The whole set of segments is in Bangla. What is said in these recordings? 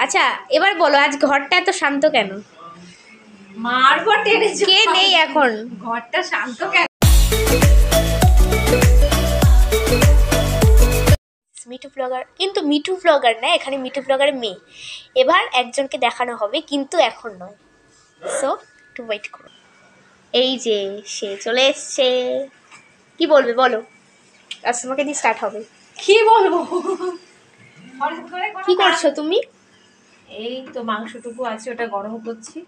আচ্ছা এবার বলো, আজ ঘরটা এত শান্ত কেন? মারবো টেনে, কে নেই এখন? ঘরটা শান্ত কেন? মিঠু ব্লগার, কিন্তু মিঠু ব্লগার না, এখানে মিঠু ব্লগারের মেয়ে। এবার একজনকে দেখানো হবে, কিন্তু এখন নয়। সো একটু ওয়েট করো। এই যে সে চলে এসছে। কি বলবে বলো, আজ তোমাকে দিয়ে স্টার্ট হবে। কি বলবো? হঠাৎ করে কি করছো তুমি? এই তো মাংসটুকু আছে, ওটা গরম করছি।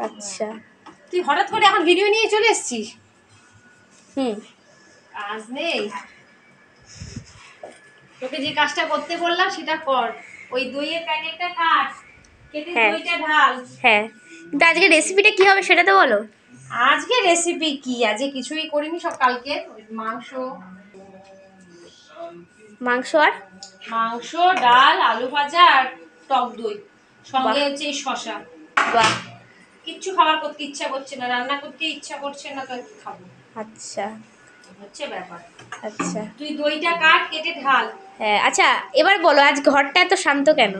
আচ্ছা। তুই হঠাৎ করে এখন ভিডিও নিয়ে চলে এসেছিস? কাজ নেই, তোকে যে কাজটা করতে বললাম সেটা কর। ওই দইয়ের প্যাকেটটা কাট, কেটে দইটা ঢাল। হ্যাঁ, কিন্তু আজকে রেসিপিটা কি হবে সেটা তো বলো। আজকে রেসিপি কি? আজকে কিছুই করিনি, সব কালকে। মাংস আর মাংস, ডাল, আলু ভাজা আর টক দই, সঙ্গে হচ্ছে এই শশা। বাহ, কিচ্ছু খাবার করতে ইচ্ছা করছে না, রান্না করতে ইচ্ছা করছে না, তো কি খাবো? আচ্ছা হচ্ছে ব্যাপার। আচ্ছা। তুই দইটা কাট, কেটে ঢাল। হ্যাঁ আচ্ছা, এবার বলো, আজ ঘরটা এত শান্ত কেন?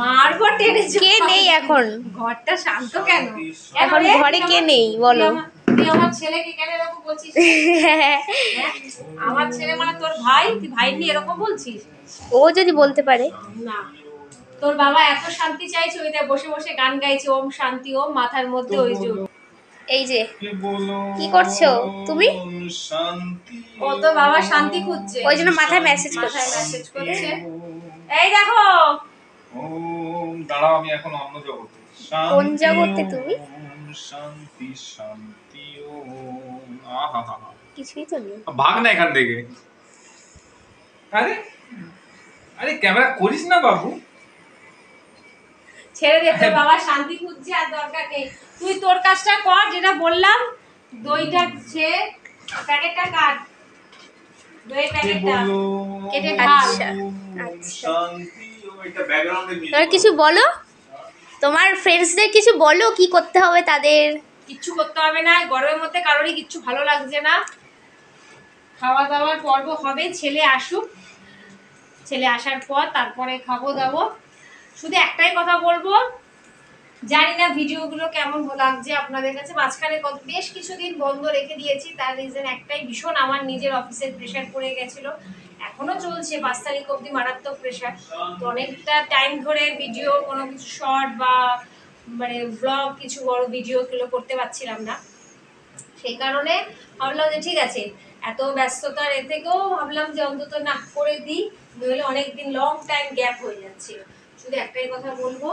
মারবো টেনে। কে নেই এখন? ঘরটা শান্ত কেন? এখন ঘরে কে নেই বলো? তুই আমার ছেলেকে কেন এরকম বলছিস? আমার ছেলে মানে তোর ভাই, তুই ভাই নিয়ে এরকম বলছিস? ও যদি বলতে পারে। না, তোর বাবা এত শান্তি চাইছে, ওইটা বসে বসে গান গাইছে, ওম শান্তি ওম, মাথার মধ্যে ওই যে। এই যে কি করছো তুমি? ও তো বাবা শান্তি খুঁজছে, ওই জন্য মাথায় মেসেজ করছে। এই দেখো, দাঁড়াও, আমি এখন অন্য জগতে। কোন জগতে তুমি? শান্তি শান্তি ওম। আহা হা হা, কিছুই তো নেই। ভাগ না এখান থেকে। আরে আরে ক্যামেরা করিস না বাবু, ছেড়ে দে। তোর বাবা শান্তি খুঁজছে, আর দরকার নেই। তুই তোর কাজটা কর, যেটা বললাম। দইটা সে প্যাকেটটা কাট, দই প্যাকেটটা কেটে ঢাল। আচ্ছা আচ্ছা, শান্তি ওম। এটা ব্যাকগ্রাউন্ডে তোমার কিছু বলো, তোমার ফ্রেন্ডসদের কিছু বলো, কি করতে হবে তাদের। কিচ্ছু করতে হবে না, গরমের মধ্যে কারোরই কিচ্ছু ভালো লাগছে না। খাওয়া দাওয়ার পর্ব হবে, ছেলে আসুক, ছেলে আসার পর তারপরে খাবো দাবো। শুধু একটাই কথা বলবো, জানি না ভিডিওগুলো কেমন লাগছে আপনাদের কাছে। মাঝখানে বেশ কিছুদিন বন্ধ রেখে দিয়েছি, তার রিজন একটাই, ভীষণ আমার নিজের অফিসের প্রেশার পড়ে গেছিল। এখনো চলছে, 5 তারিখ অবধি মারাত্মক প্রেশার। তো অনেকটা টাইম ধরে ভিডিও, কোনো কিছু শর্ট বা মানে ব্লগ, কিছু বড় ভিডিওগুলো করতে পারছিলাম না। সেই কারণে ভাবলাম যে ঠিক আছে, এত ব্যস্ততার এ থেকেও ভাবলাম যে অন্তত না করে দিই, নইলে অনেকদিন লং টাইম গ্যাপ হয়ে যাচ্ছে। শুধু একটাই কথা বলবো,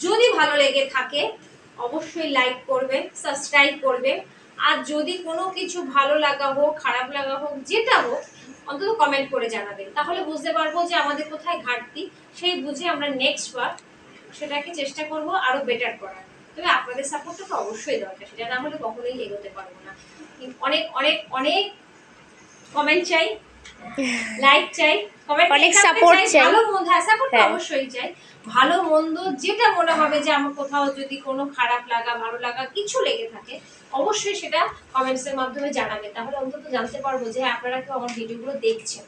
যদি ভালো লেগে থাকে অবশ্যই লাইক করবেন, সাবস্ক্রাইব করবেন। আর যদি কোনো কিছু ভালো লাগা হোক, খারাপ লাগা হোক, যেটা হোক, অন্তত কমেন্ট করে জানাবেন। তাহলে বুঝতে পারবো যে আমাদের কোথায় ঘাটতি, সেই বুঝে আমরা নেক্সট বার সেটাকে চেষ্টা করব আরো বেটার করার। তবে আপনাদের সাপোর্টটা তো অবশ্যই দরকার, সেটা না হলে কখনোই এগোতে পারবো না। অনেক অনেক অনেক কমেন্ট চাই, লাইক চাই, কমেন্ট, অনেক সাপোর্ট চাই। ভালো মন্দ, হ্যাঁ সাপোর্ট অবশ্যই চাই। ভালো মন্দ যেটা মনে হবে যে আমার কোথাও যদি কোনো খারাপ লাগা, ভালো লাগা কিছু লেগে থাকে, অবশ্যই সেটা কমেন্টস এর মাধ্যমে জানাবেন। তাহলে অন্তত জানতে পারবো যে আপনারা কেউ আমার ভিডিওগুলো দেখছেন।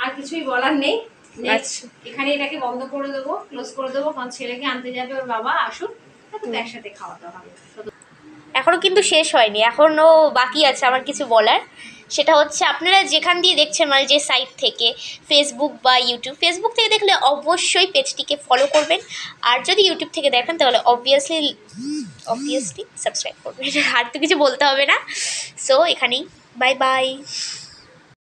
আর কিছুই বলার নেই। এখানে এটাকে বন্ধ করে দেবো, ক্লোজ করে দেবো, কারণ ছেলেকে আনতে যাবে ওর বাবা, আসুক, তারপর একসাথে খাওয়া দাওয়া হবে। এখনো কিন্তু শেষ হয়নি, এখনো বাকি আছে আমার কিছু বলার। সেটা হচ্ছে, আপনারা যেখান দিয়ে দেখছেন, মানে যে সাইট থেকে, ফেসবুক বা ইউটিউব, ফেসবুক থেকে দেখলে অবশ্যই পেজটিকে ফলো করবেন। আর যদি ইউটিউব থেকে দেখেন তাহলে অবভিয়াসলি সাবস্ক্রাইব করবেন। আর তো কিছু বলতে হবে না। সো এখানেই বাই বাই।